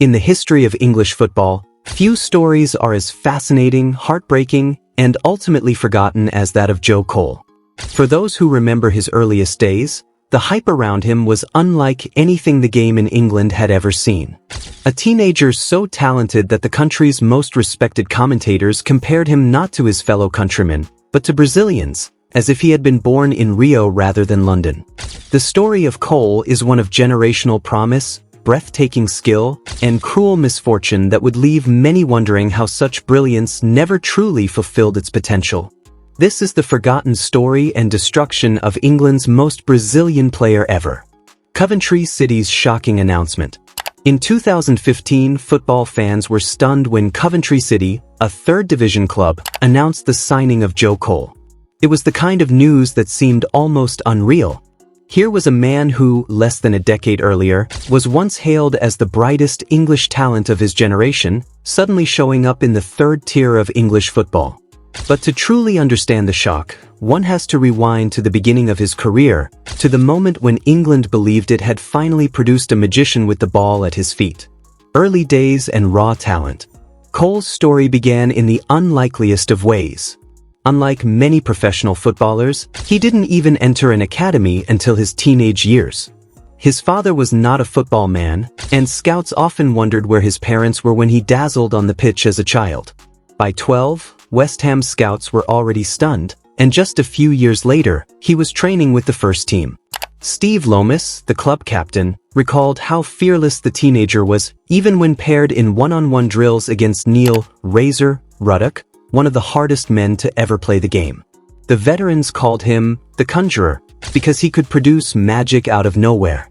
In the history of English football, few stories are as fascinating, heartbreaking, and ultimately forgotten as that of Joe Cole. For those who remember his earliest days, the hype around him was unlike anything the game in England had ever seen. A teenager so talented that the country's most respected commentators compared him not to his fellow countrymen, but to Brazilians, as if he had been born in Rio rather than London. The story of Cole is one of generational promise, breathtaking skill, and cruel misfortune that would leave many wondering how such brilliance never truly fulfilled its potential. This is the forgotten story and destruction of England's most Brazilian player ever. Coventry City's shocking announcement. In 2015, football fans were stunned when Coventry City, a third-division club, announced the signing of Joe Cole. It was the kind of news that seemed almost unreal. Here was a man who, less than a decade earlier, was once hailed as the brightest English talent of his generation, suddenly showing up in the third tier of English football. But to truly understand the shock, one has to rewind to the beginning of his career, to the moment when England believed it had finally produced a magician with the ball at his feet. Early days and raw talent. Cole's story began in the unlikeliest of ways. Unlike many professional footballers, he didn't even enter an academy until his teenage years. His father was not a football man, and scouts often wondered where his parents were when he dazzled on the pitch as a child. By 12, West Ham scouts were already stunned, and just a few years later, he was training with the first team. Steve Lomas, the club captain, recalled how fearless the teenager was, even when paired in one-on-one drills against Neil "Razor" Ruddock, one of the hardest men to ever play the game. The veterans called him the Conjurer, because he could produce magic out of nowhere.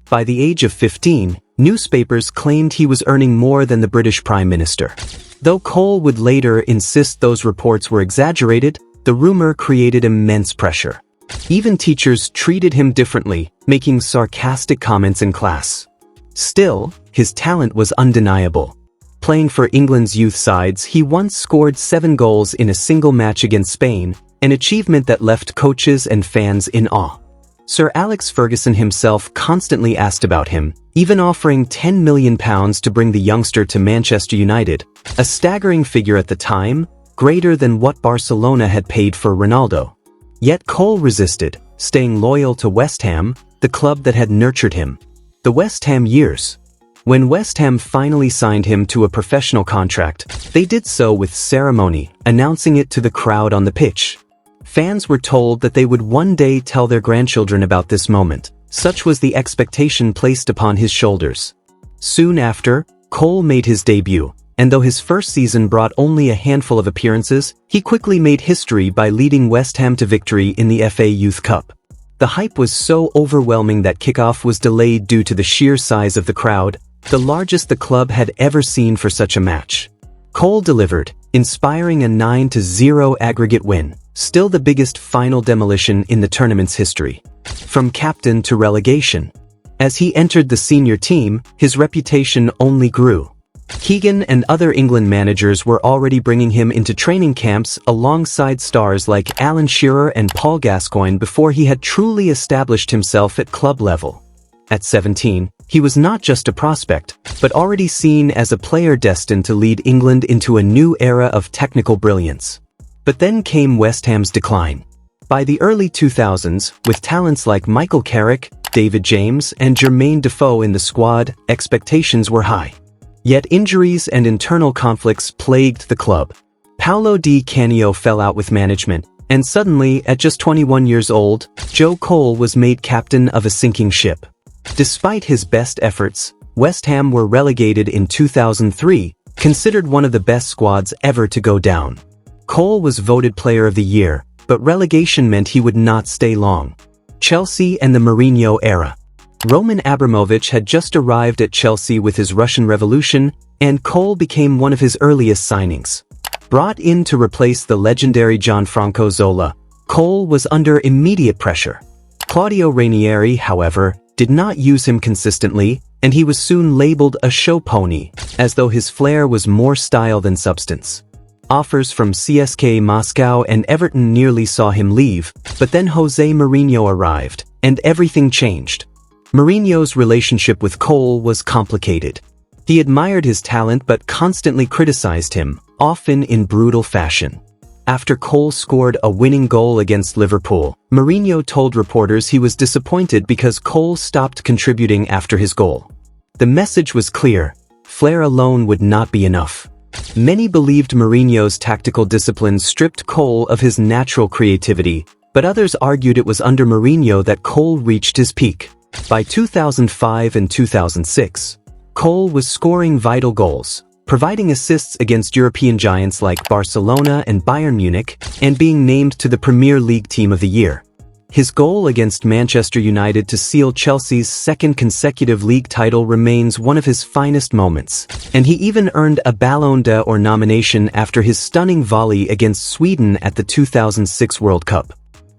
By the age of 15, newspapers claimed he was earning more than the British Prime Minister. Though Cole would later insist those reports were exaggerated, the rumor created immense pressure. Even teachers treated him differently, making sarcastic comments in class. Still, his talent was undeniable. Playing for England's youth sides, he once scored 7 goals in a single match against Spain, an achievement that left coaches and fans in awe. Sir Alex Ferguson himself constantly asked about him, even offering £10 million to bring the youngster to Manchester United, a staggering figure at the time, greater than what Barcelona had paid for Ronaldo. Yet Cole resisted, staying loyal to West Ham, the club that had nurtured him. The West Ham years. When West Ham finally signed him to a professional contract, they did so with ceremony, announcing it to the crowd on the pitch. Fans were told that they would one day tell their grandchildren about this moment. Such was the expectation placed upon his shoulders. Soon after, Cole made his debut, and though his first season brought only a handful of appearances, he quickly made history by leading West Ham to victory in the FA Youth Cup. The hype was so overwhelming that kickoff was delayed due to the sheer size of the crowd, the largest the club had ever seen for such a match. Cole delivered, inspiring a 9-0 aggregate win, still the biggest final demolition in the tournament's history. From captain to relegation. As he entered the senior team, his reputation only grew. Keegan and other England managers were already bringing him into training camps alongside stars like Alan Shearer and Paul Gascoigne before he had truly established himself at club level. At 17, he was not just a prospect, but already seen as a player destined to lead England into a new era of technical brilliance. But then came West Ham's decline. By the early 2000s, with talents like Michael Carrick, David James, and Jermaine Defoe in the squad, expectations were high. Yet injuries and internal conflicts plagued the club. Paolo Di Canio fell out with management, and suddenly, at just 21 years old, Joe Cole was made captain of a sinking ship. Despite his best efforts, West Ham were relegated in 2003, considered one of the best squads ever to go down. Cole was voted Player of the Year, but relegation meant he would not stay long. Chelsea and the Mourinho era. Roman Abramovich had just arrived at Chelsea with his Russian Revolution, and Cole became one of his earliest signings. Brought in to replace the legendary Gianfranco Zola, Cole was under immediate pressure. Claudio Ranieri, however, did not use him consistently, and he was soon labeled a show pony, as though his flair was more style than substance. Offers from CSKA Moscow and Everton nearly saw him leave, but then Jose Mourinho arrived, and everything changed. Mourinho's relationship with Cole was complicated. He admired his talent but constantly criticized him, often in brutal fashion. After Cole scored a winning goal against Liverpool, Mourinho told reporters he was disappointed because Cole stopped contributing after his goal. The message was clear: flair alone would not be enough. Many believed Mourinho's tactical discipline stripped Cole of his natural creativity, but others argued it was under Mourinho that Cole reached his peak. By 2005 and 2006, Cole was scoring vital goals, providing assists against European giants like Barcelona and Bayern Munich, and being named to the Premier League Team of the Year. His goal against Manchester United to seal Chelsea's second consecutive league title remains one of his finest moments, and he even earned a Ballon d'Or nomination after his stunning volley against Sweden at the 2006 World Cup.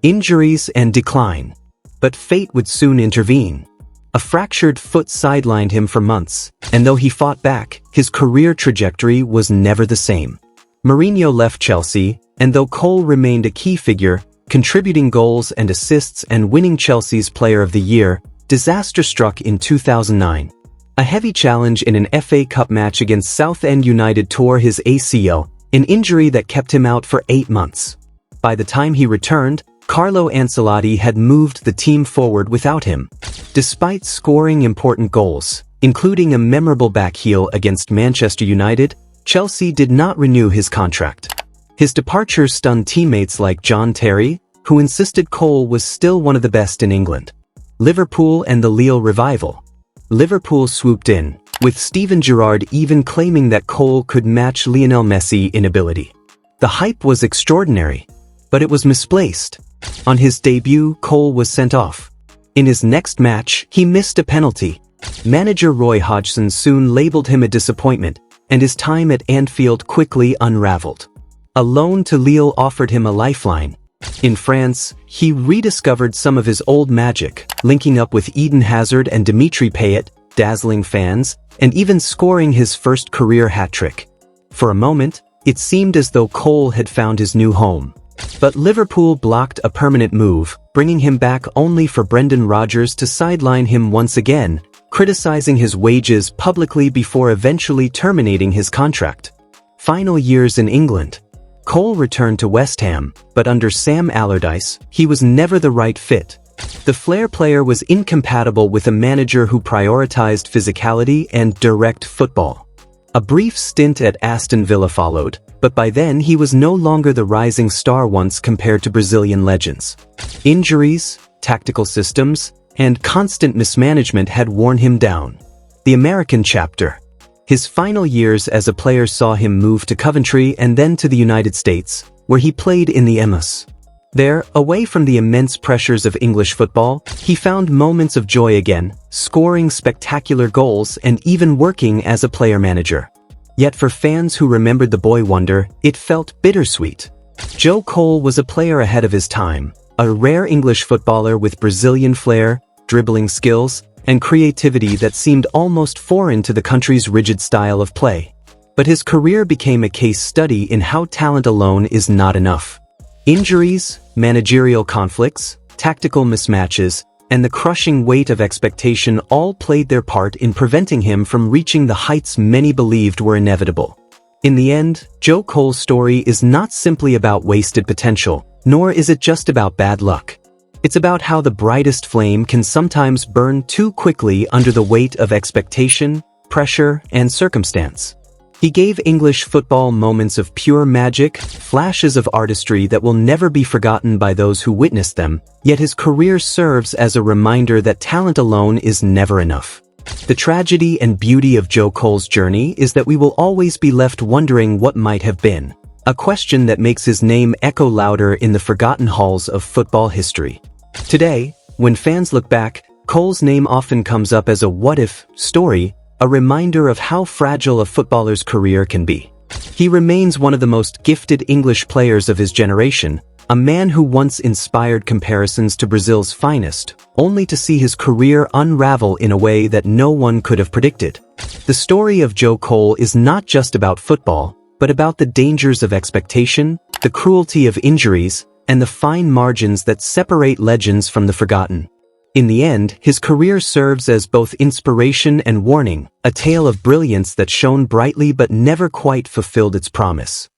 Injuries and decline. But fate would soon intervene. A fractured foot sidelined him for months, and though he fought back, his career trajectory was never the same. Mourinho left Chelsea, and though Cole remained a key figure, contributing goals and assists and winning Chelsea's Player of the Year, disaster struck in 2009. A heavy challenge in an FA Cup match against Southend United tore his ACL, an injury that kept him out for 8 months. By the time he returned, Carlo Ancelotti had moved the team forward without him. Despite scoring important goals, including a memorable backheel against Manchester United, Chelsea did not renew his contract. His departure stunned teammates like John Terry, who insisted Cole was still one of the best in England. Liverpool and the Lille revival. Liverpool swooped in, with Steven Gerrard even claiming that Cole could match Lionel Messi in ability. The hype was extraordinary, but it was misplaced. On his debut, Cole was sent off. In his next match, he missed a penalty. Manager Roy Hodgson soon labeled him a disappointment, and his time at Anfield quickly unraveled. A loan to Lille offered him a lifeline. In France, he rediscovered some of his old magic, linking up with Eden Hazard and Dimitri Payet, dazzling fans, and even scoring his first career hat-trick. For a moment, it seemed as though Cole had found his new home. But Liverpool blocked a permanent move, bringing him back only for Brendan Rodgers to sideline him once again, criticizing his wages publicly before eventually terminating his contract. Final years in England. Cole returned to West Ham, but under Sam Allardyce, he was never the right fit. The flair player was incompatible with a manager who prioritized physicality and direct football. A brief stint at Aston Villa followed, but by then he was no longer the rising star once compared to Brazilian legends. Injuries, tactical systems, and constant mismanagement had worn him down. The American chapter. His final years as a player saw him move to Coventry and then to the United States, where he played in the MLS. There, away from the immense pressures of English football, he found moments of joy again, scoring spectacular goals and even working as a player-manager. Yet for fans who remembered the boy wonder, it felt bittersweet. Joe Cole was a player ahead of his time, a rare English footballer with Brazilian flair, dribbling skills, and creativity that seemed almost foreign to the country's rigid style of play. But his career became a case study in how talent alone is not enough. Injuries, managerial conflicts, tactical mismatches, and the crushing weight of expectation all played their part in preventing him from reaching the heights many believed were inevitable. In the end, Joe Cole's story is not simply about wasted potential, nor is it just about bad luck. It's about how the brightest flame can sometimes burn too quickly under the weight of expectation, pressure, and circumstance. He gave English football moments of pure magic, flashes of artistry that will never be forgotten by those who witnessed them, yet his career serves as a reminder that talent alone is never enough. The tragedy and beauty of Joe Cole's journey is that we will always be left wondering what might have been, a question that makes his name echo louder in the forgotten halls of football history. Today, when fans look back, Cole's name often comes up as a what-if story, a reminder of how fragile a footballer's career can be. He remains one of the most gifted English players of his generation, a man who once inspired comparisons to Brazil's finest, only to see his career unravel in a way that no one could have predicted. The story of Joe Cole is not just about football, but about the dangers of expectation, the cruelty of injuries, and the fine margins that separate legends from the forgotten. In the end, his career serves as both inspiration and warning, a tale of brilliance that shone brightly but never quite fulfilled its promise.